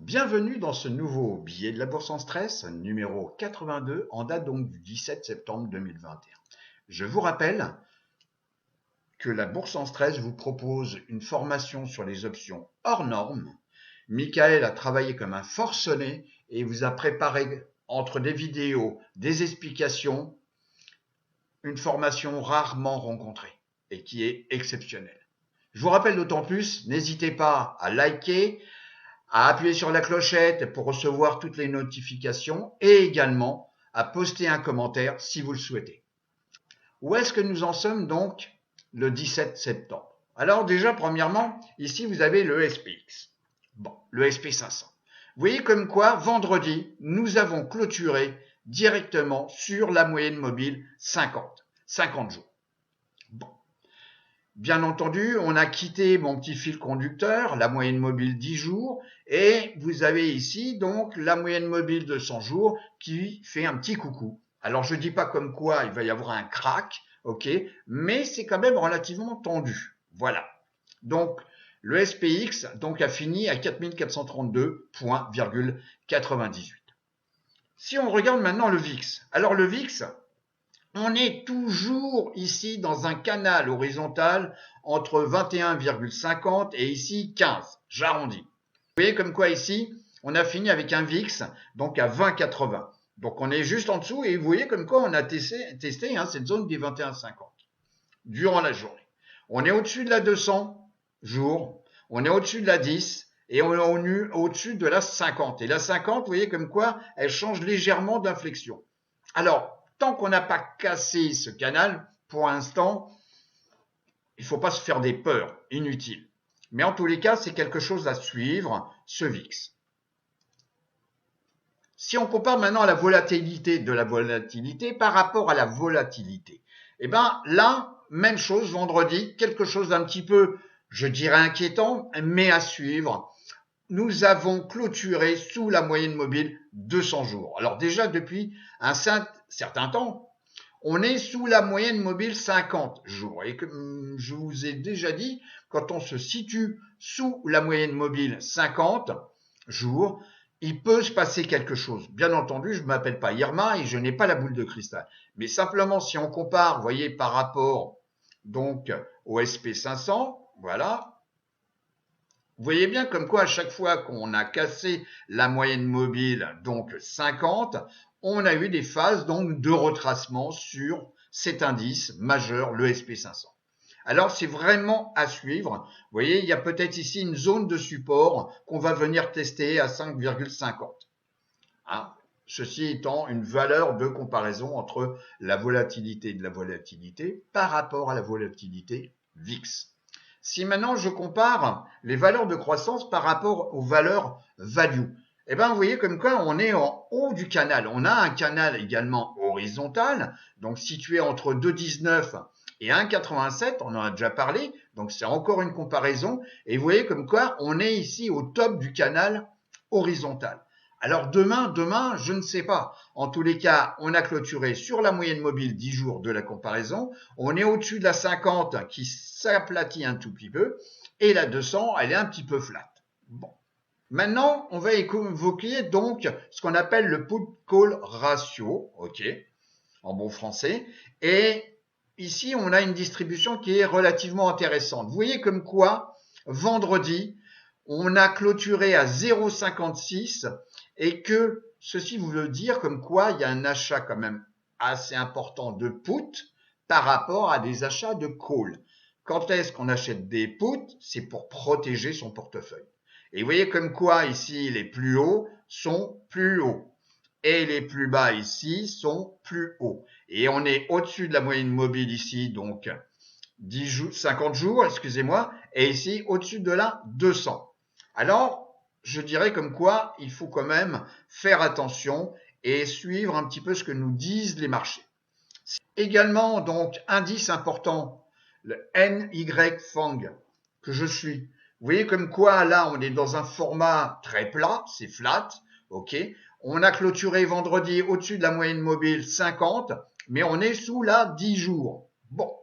Bienvenue dans ce nouveau billet de la Bourse en stress, numéro 82, en date donc du 17 septembre 2021. Je vous rappelle que la Bourse en stress vous propose une formation sur les options hors normes. Michael a travaillé comme un forcené et vous a préparé entre des vidéos, des explications, une formation rarement rencontrée et qui est exceptionnelle. Je vous rappelle d'autant plus, n'hésitez pas à liker, à appuyer sur la clochette pour recevoir toutes les notifications et également à poster un commentaire si vous le souhaitez. Où est-ce que nous en sommes donc le 17 septembre? Alors déjà, premièrement, ici vous avez le SPX. Bon, le SP500. Vous voyez comme quoi, vendredi, nous avons clôturé directement sur la moyenne mobile 50 jours. Bon. Bien entendu, on a quitté mon petit fil conducteur, la moyenne mobile 10 jours, et vous avez ici donc la moyenne mobile de 100 jours qui fait un petit coucou. Alors je dis pas comme quoi il va y avoir un crack, ok, mais c'est quand même relativement tendu. Voilà. Donc le SPX donc a fini à 4432,98. Si on regarde maintenant le VIX, alors le VIX, on est toujours ici dans un canal horizontal entre 21,50 et ici 15. J'arrondis. Vous voyez comme quoi ici, on a fini avec un VIX donc à 20,80. Donc on est juste en dessous et vous voyez comme quoi on a testé cette zone des 21,50 durant la journée. On est au-dessus de la 200 jours, on est au-dessus de la 10 et on est au-dessus de la 50. Et la 50, vous voyez comme quoi elle change légèrement d'inflexion. Alors, tant qu'on n'a pas cassé ce canal, pour l'instant, il ne faut pas se faire des peurs inutiles. Mais en tous les cas, c'est quelque chose à suivre, ce VIX. Si on compare maintenant la volatilité de la volatilité par rapport à la volatilité, eh bien là, même chose, vendredi, quelque chose d'un petit peu, je dirais inquiétant, mais à suivre. Nous avons clôturé sous la moyenne mobile 200 jours. Alors déjà, depuis un certain temps, on est sous la moyenne mobile 50 jours. Et comme je vous ai déjà dit, quand on se situe sous la moyenne mobile 50 jours, il peut se passer quelque chose. Bien entendu, je ne m'appelle pas Irma et je n'ai pas la boule de cristal. Mais simplement, si on compare, vous voyez, par rapport donc au SP500, voilà, vous voyez bien comme quoi à chaque fois qu'on a cassé la moyenne mobile, donc 50, on a eu des phases donc de retracement sur cet indice majeur, le SP500. Alors c'est vraiment à suivre. Vous voyez, il y a peut-être ici une zone de support qu'on va venir tester à 5,50. Hein, ceci étant une valeur de comparaison entre la volatilité de la volatilité par rapport à la volatilité VIX. Si maintenant je compare les valeurs de croissance par rapport aux valeurs value, eh bien vous voyez comme quoi on est en haut du canal. On a un canal également horizontal, donc situé entre 2,19 et 1,87, on en a déjà parlé, donc c'est encore une comparaison. Et vous voyez comme quoi on est ici au top du canal horizontal. Alors demain, je ne sais pas. En tous les cas, on a clôturé sur la moyenne mobile 10 jours de la comparaison. On est au-dessus de la 50 qui s'aplatit un tout petit peu. Et la 200, elle est un petit peu flat. Bon. Maintenant, on va évoquer donc ce qu'on appelle le put-call ratio, ok, en bon français. Et ici, on a une distribution qui est relativement intéressante. Vous voyez comme quoi, vendredi, on a clôturé à 0,56 et que ceci veut dire comme quoi il y a un achat quand même assez important de put par rapport à des achats de call. Quand est-ce qu'on achète des puts? C'est pour protéger son portefeuille. Et vous voyez comme quoi ici les plus hauts sont plus hauts et les plus bas ici sont plus hauts. Et on est au-dessus de la moyenne mobile ici, donc 50 jours, excusez-moi, et ici au-dessus de la 200. Alors, je dirais comme quoi il faut quand même faire attention et suivre un petit peu ce que nous disent les marchés. Également, donc, indice important, le NY-FANG que je suis. Vous voyez comme quoi, là, on est dans un format très plat, c'est flat, ok. On a clôturé vendredi au-dessus de la moyenne mobile 50, mais on est sous la 10 jours. Bon,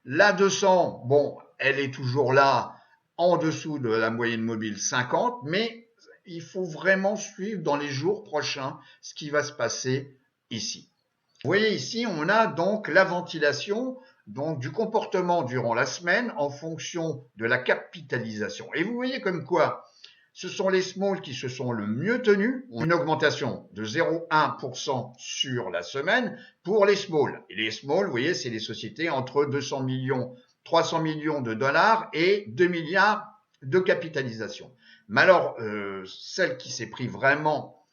la 200, bon, elle est toujours là, en dessous de la moyenne mobile 50, mais il faut vraiment suivre dans les jours prochains ce qui va se passer ici. Vous voyez ici, on a donc la ventilation donc du comportement durant la semaine en fonction de la capitalisation. Et vous voyez comme quoi ce sont les smalls qui se sont le mieux tenus, une augmentation de 0,1% sur la semaine pour les smalls. Et les smalls, vous voyez, c'est les sociétés entre 200 millions, 300 millions de dollars et 2 milliards de capitalisation. Mais alors, celle qui s'est pris vraiment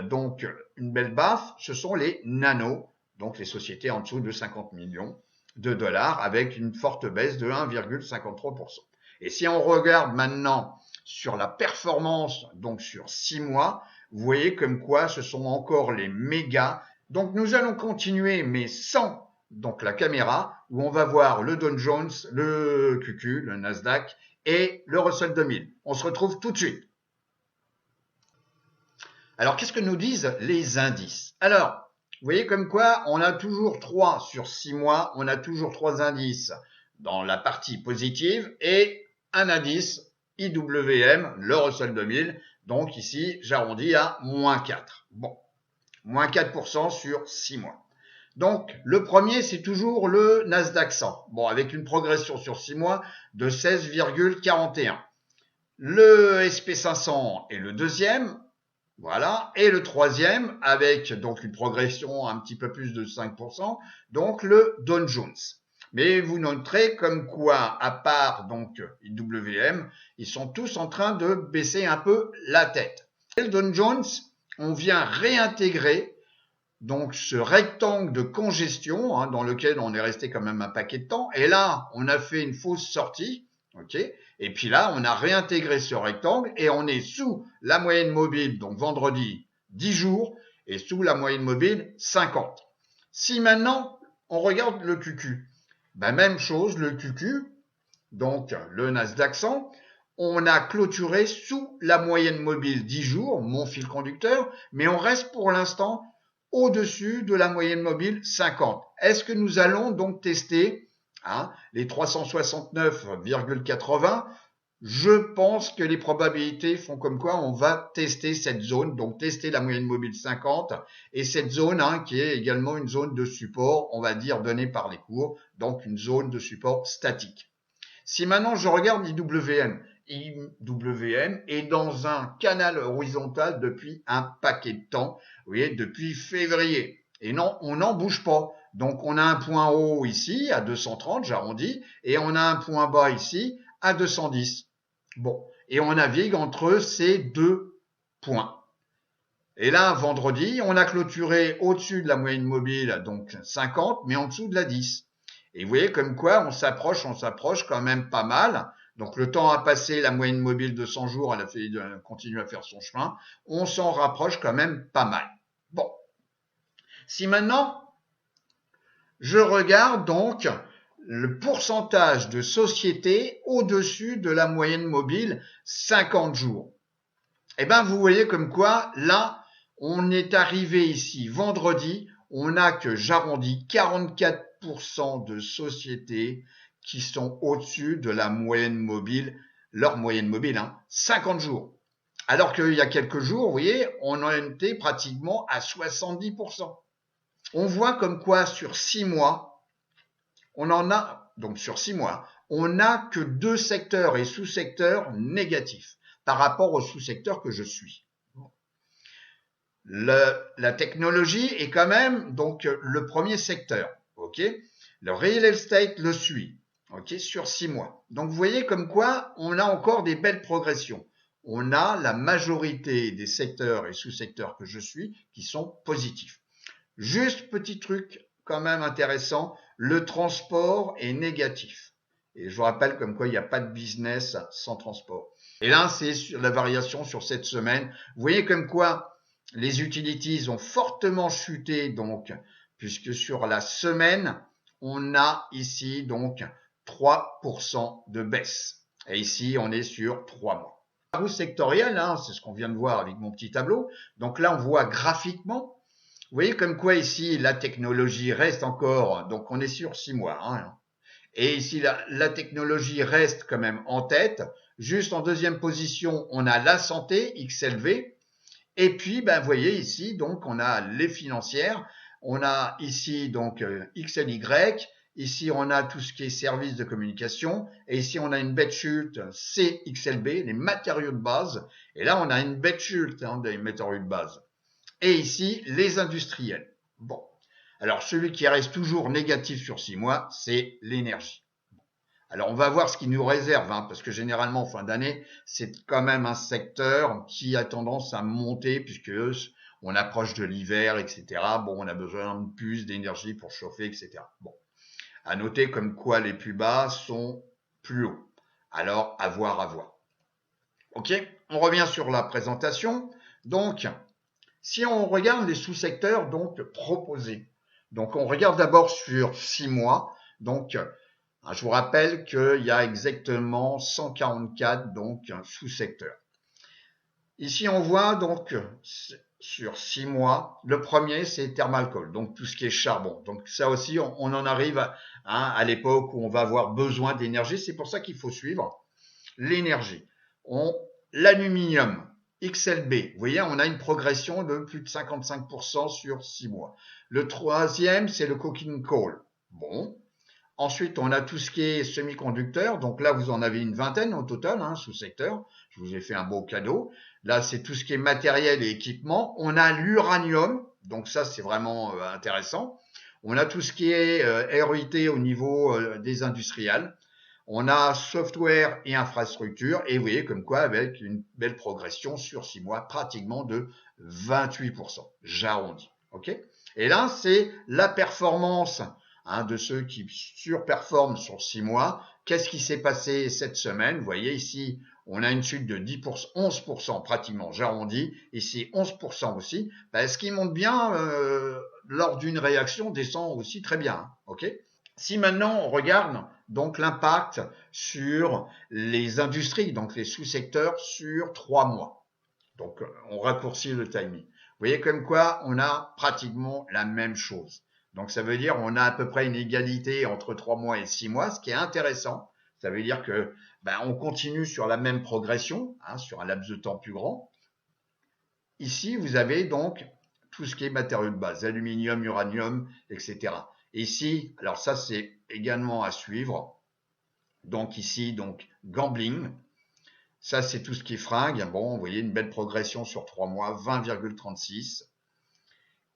donc une belle baffe, ce sont les nanos, donc les sociétés en dessous de 50 millions de dollars avec une forte baisse de 1,53%. Et si on regarde maintenant sur la performance, donc sur 6 mois, vous voyez comme quoi ce sont encore les mégas. Donc nous allons continuer, mais sans donc la caméra, où on va voir le Dow Jones, le QQ, le Nasdaq et le Russell 2000. On se retrouve tout de suite. Alors, qu'est-ce que nous disent les indices? Alors, vous voyez comme quoi on a toujours 3 sur 6 mois, on a toujours 3 indices dans la partie positive et un indice IWM, le Russell 2000. Donc ici, j'arrondis à moins 4. Bon, moins 4% sur 6 mois. Donc, le premier, c'est toujours le Nasdaq 100. Bon, avec une progression sur 6 mois de 16,41. Le SP500 est le deuxième. Voilà. Et le troisième, avec donc une progression un petit peu plus de 5%, donc le Dow Jones. Mais vous noterez comme quoi, à part donc IWM, ils sont tous en train de baisser un peu la tête. Et le Dow Jones, on vient réintégrer donc ce rectangle de congestion hein, dans lequel on est resté quand même un paquet de temps. Et là, on a fait une fausse sortie. Ok. Et puis là, on a réintégré ce rectangle et on est sous la moyenne mobile, donc vendredi 10 jours, et sous la moyenne mobile 50. Si maintenant, on regarde le QQ, ben même chose, le QQ, donc le Nasdaq 100, on a clôturé sous la moyenne mobile 10 jours, mon fil conducteur, mais on reste pour l'instant au-dessus de la moyenne mobile 50. Est-ce que nous allons donc tester les 369,80? Je pense que les probabilités font comme quoi on va tester cette zone, donc tester la moyenne mobile 50 et cette zone qui est également une zone de support, on va dire donnée par les cours, donc une zone de support statique. Si maintenant je regarde IWM est dans un canal horizontal depuis un paquet de temps, vous voyez, depuis février. Et non, on n'en bouge pas. Donc on a un point haut ici à 230, j'arrondis, et on a un point bas ici à 210. Bon, et on navigue entre ces deux points. Et là, vendredi, on a clôturé au-dessus de la moyenne mobile, donc 50, mais en dessous de la 10. Et vous voyez comme quoi on s'approche quand même pas mal. Donc le temps a passé, la moyenne mobile de 100 jours, elle a fait continue à faire son chemin. On s'en rapproche quand même pas mal. Bon. Si maintenant, je regarde donc le pourcentage de sociétés au-dessus de la moyenne mobile 50 jours. Eh bien, vous voyez comme quoi, là, on est arrivé ici vendredi, on a que, j'arrondis, 44% de sociétés qui sont au-dessus de la moyenne mobile, leur moyenne mobile, 50 jours. Alors qu'il y a quelques jours, vous voyez, on en était pratiquement à 70%. On voit comme quoi sur 6 mois, on n'a que 2 secteurs et sous-secteurs négatifs par rapport au sous-secteur que je suis. La technologie est quand même donc le premier secteur, ok. Le real estate le suit, ok, sur 6 mois. Donc vous voyez comme quoi on a encore des belles progressions. On a la majorité des secteurs et sous-secteurs que je suis qui sont positifs. Juste petit truc quand même intéressant, le transport est négatif. Et je vous rappelle comme quoi il n'y a pas de business sans transport. Et là, c'est sur la variation sur cette semaine. Vous voyez comme quoi les utilities ont fortement chuté, donc, puisque sur la semaine, on a ici donc 3% de baisse. Et ici, on est sur 3 mois. La roue sectorielle, c'est ce qu'on vient de voir avec mon petit tableau. Donc là, on voit graphiquement. Vous voyez comme quoi ici, la technologie reste encore, donc on est sur 6 mois. Et ici, la technologie reste quand même en tête. Juste en deuxième position, on a la santé, XLV. Et puis, ben, vous voyez ici, donc, on a les financières. On a ici, donc, XLY. Ici, on a tout ce qui est services de communication. Et ici, on a une bête chute CXLB, les matériaux de base. Et là, on a une bête chute des matériaux de base. Et ici, les industriels. Bon. Alors, celui qui reste toujours négatif sur 6 mois, c'est l'énergie. Alors, on va voir ce qu'il nous réserve, parce que généralement, en fin d'année, c'est quand même un secteur qui a tendance à monter, puisque on approche de l'hiver, etc. Bon, on a besoin de plus d'énergie pour chauffer, etc. Bon. À noter comme quoi les plus bas sont plus hauts. Alors, à voir, à voir. OK, on revient sur la présentation. Donc, si on regarde les sous-secteurs donc proposés, donc on regarde d'abord sur 6 mois. Donc, je vous rappelle qu'il y a exactement 144 donc sous-secteurs. Ici, on voit donc sur 6 mois, le premier c'est thermal coal, donc tout ce qui est charbon. Donc ça aussi, on en arrive à l'époque où on va avoir besoin d'énergie. C'est pour ça qu'il faut suivre l'énergie. L'aluminium, XLB, vous voyez, on a une progression de plus de 55% sur 6 mois. Le troisième, c'est le coking coal. Bon. Ensuite, on a tout ce qui est semi-conducteur. Donc là, vous en avez une vingtaine au total, sous secteur. Je vous ai fait un beau cadeau. Là, c'est tout ce qui est matériel et équipement. On a l'uranium. Donc ça, c'est vraiment intéressant. On a tout ce qui est RUT au niveau des industriels. On a software et infrastructure. Et vous voyez comme quoi, avec une belle progression sur 6 mois, pratiquement de 28%. J'arrondis. OK ? Et là, c'est la performance de ceux qui surperforment sur 6 mois. Qu'est-ce qui s'est passé cette semaine? Vous voyez ici, on a une chute de 10%, 11% pratiquement, j'arrondis. Ici, 11% aussi. Ce qui monte bien lors d'une réaction descend aussi très bien. OK? Si maintenant on regarde donc l'impact sur les industries, donc les sous-secteurs sur 3 mois. Donc on raccourcit le timing. Vous voyez comme quoi on a pratiquement la même chose. Donc ça veut dire on a à peu près une égalité entre 3 mois et 6 mois, ce qui est intéressant. Ça veut dire que on continue sur la même progression, sur un laps de temps plus grand. Ici, vous avez donc tout ce qui est matériaux de base, aluminium, uranium, etc. Ici, alors ça c'est également à suivre. Donc ici, donc gambling. Ça c'est tout ce qui est fringue. Bon, vous voyez une belle progression sur 3 mois, 20,36.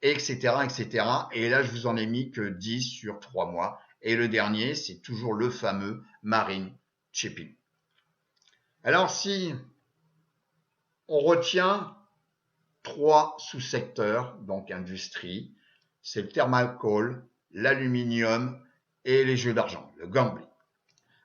Etc., etc. Et là, je vous en ai mis que 10 sur 3 mois. Et le dernier, c'est toujours le fameux marine shipping. Alors, si on retient 3 sous-secteurs, donc industrie, c'est le thermal coal, l'aluminium et les jeux d'argent, le gambling.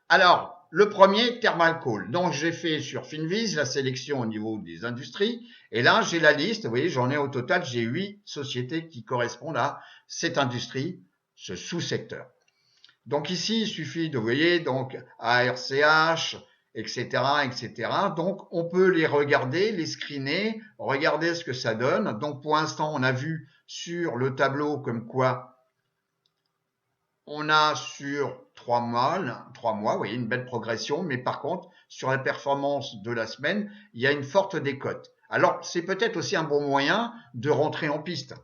Alors, le premier, thermal coal. Donc, j'ai fait sur Finviz la sélection au niveau des industries. Et là, j'ai la liste. Vous voyez, j'en ai au total, j'ai 8 sociétés qui correspondent à cette industrie, ce sous-secteur. Donc ici, il suffit de, vous voyez, donc ARCH, etc., etc. Donc, on peut les regarder, les screener, regarder ce que ça donne. Donc, pour l'instant, on a vu sur le tableau comme quoi on a sur 3 mois, vous voyez, une belle progression, mais par contre, sur la performance de la semaine, il y a une forte décote. Alors, c'est peut-être aussi un bon moyen de rentrer en piste.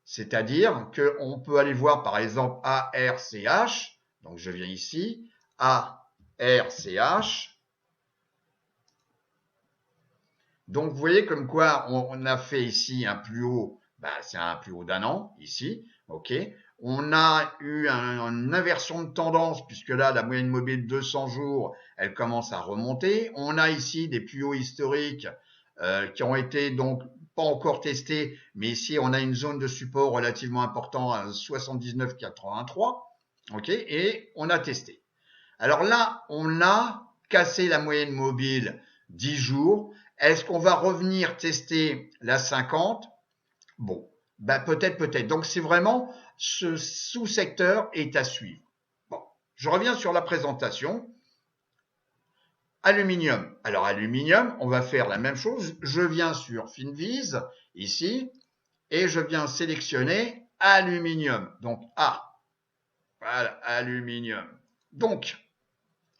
C'est-à-dire qu'on peut aller voir, par exemple, ARCH. Donc, je viens ici, ARCH. Donc, vous voyez comme quoi on a fait ici un plus haut, c'est un plus haut d'un an, ici, OK. On a eu une inversion de tendance puisque là, la moyenne mobile 200 jours, elle commence à remonter. On a ici des plus hauts historiques qui ont été donc pas encore testés, mais ici, on a une zone de support relativement importante à 79,83. OK, et on a testé. Alors là, on a cassé la moyenne mobile 10 jours. Est-ce qu'on va revenir tester la 50? Bon, peut-être, peut-être. Donc, c'est vraiment ce sous-secteur est à suivre. Bon, je reviens sur la présentation. Aluminium. Alors, aluminium, on va faire la même chose. Je viens sur Finviz, ici, et je viens sélectionner aluminium. Donc, voilà, aluminium. Donc,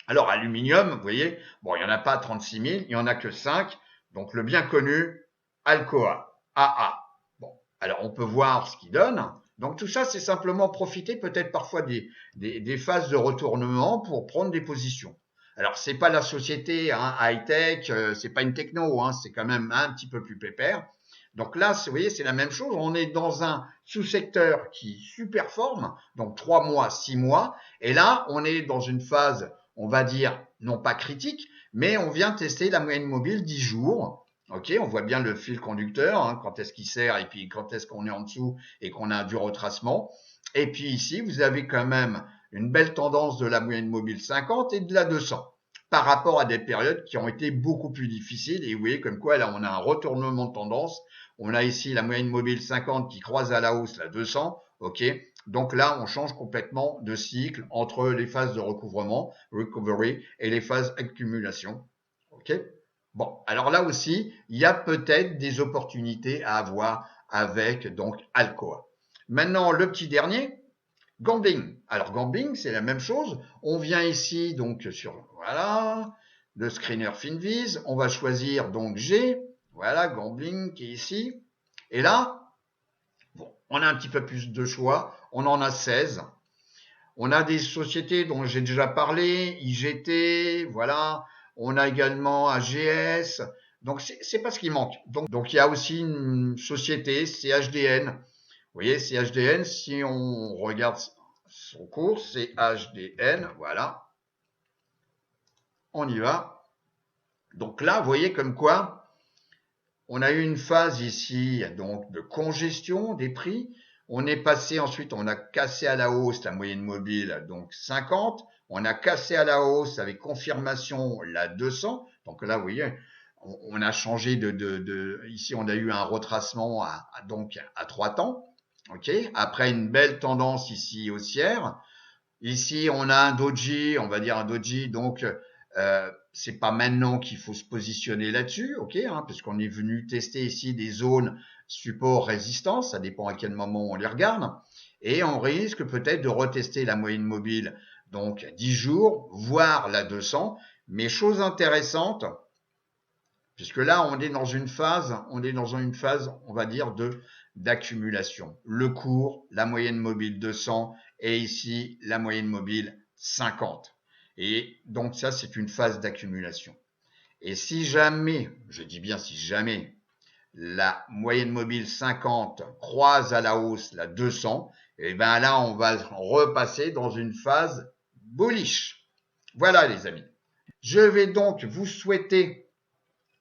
Alors, aluminium, vous voyez, bon, il n'y en a pas 36 000, il n'y en a que 5. Donc, le bien connu Alcoa, AA. Bon, alors on peut voir ce qu'il donne. Donc, tout ça, c'est simplement profiter peut-être parfois des phases de retournement pour prendre des positions. Alors, c'est pas la société hein, high-tech, c'est pas une techno, hein, c'est quand même un petit peu plus pépère. Donc là, vous voyez, c'est la même chose. On est dans un sous-secteur qui superforme, donc 3 mois, 6 mois. Et là, on est dans une phase, on va dire, non pas critique, mais on vient tester la moyenne mobile 10 jours. Ok, on voit bien le fil conducteur, hein, quand est-ce qu'il sert et puis quand est-ce qu'on est en dessous et qu'on a du retracement. Et puis ici, vous avez quand même une belle tendance de la moyenne mobile 50 et de la 200 par rapport à des périodes qui ont été beaucoup plus difficiles. Et vous voyez comme quoi là, on a un retournement de tendance. On a ici la moyenne mobile 50 qui croise à la hausse la 200. Ok, donc là, on change complètement de cycle entre les phases de recouvrement, recovery, et les phases accumulation. Ok. Bon, alors là aussi, il y a peut-être des opportunités à avoir avec donc Alcoa. Maintenant, le petit dernier, Gambling. Alors Gambling, c'est la même chose. On vient ici donc sur voilà le screener Finviz. On va choisir donc G. Voilà Gambling qui est ici. Et là, bon, on a un petit peu plus de choix. On en a 16. On a des sociétés dont j'ai déjà parlé, IGT, voilà. On a également AGS. Donc, c'est pas ce qui manque. Donc, il y a aussi une société, CHDN. Vous voyez, CHDN, si on regarde son cours, CHDN, voilà. On y va. Donc là, vous voyez comme quoi, on a eu une phase ici, donc, de congestion des prix. On est passé ensuite, on a cassé à la hausse la moyenne mobile, donc 50. On a cassé à la hausse avec confirmation la 200. Donc là, vous voyez, on a changé ici, on a eu un retracement donc à 3 temps. Ok. Après une belle tendance ici haussière. Ici, on a un doji, on va dire un doji, donc c'est pas maintenant qu'il faut se positionner là-dessus, ok, hein, puisqu'on est venu tester ici des zones support résistance, ça dépend à quel moment on les regarde, et on risque peut-être de retester la moyenne mobile, donc 10 jours, voire la 200, mais chose intéressante, puisque là on est dans une phase, on va dire d'accumulation. Le cours, la moyenne mobile 200 et ici la moyenne mobile 50. Et donc ça c'est une phase d'accumulation. Et si jamais, je dis bien si jamais, la moyenne mobile 50 croise à la hausse la 200, et bien là on va repasser dans une phase bullish. Voilà les amis. Je vais donc vous souhaiter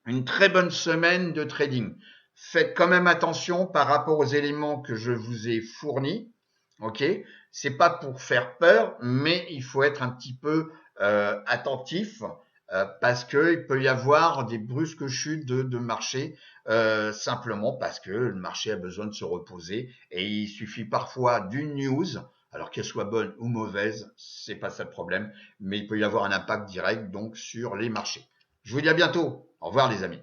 une très bonne semaine de trading. Faites quand même attention par rapport aux éléments que je vous ai fournis. Ok, c'est pas pour faire peur, mais il faut être un petit peu attentif parce que il peut y avoir des brusques chutes de marché simplement parce que le marché a besoin de se reposer et il suffit parfois d'une news. Alors qu'elle soit bonne ou mauvaise, c'est pas ça le problème, mais il peut y avoir un impact direct donc sur les marchés. Je vous dis à bientôt. Au revoir les amis.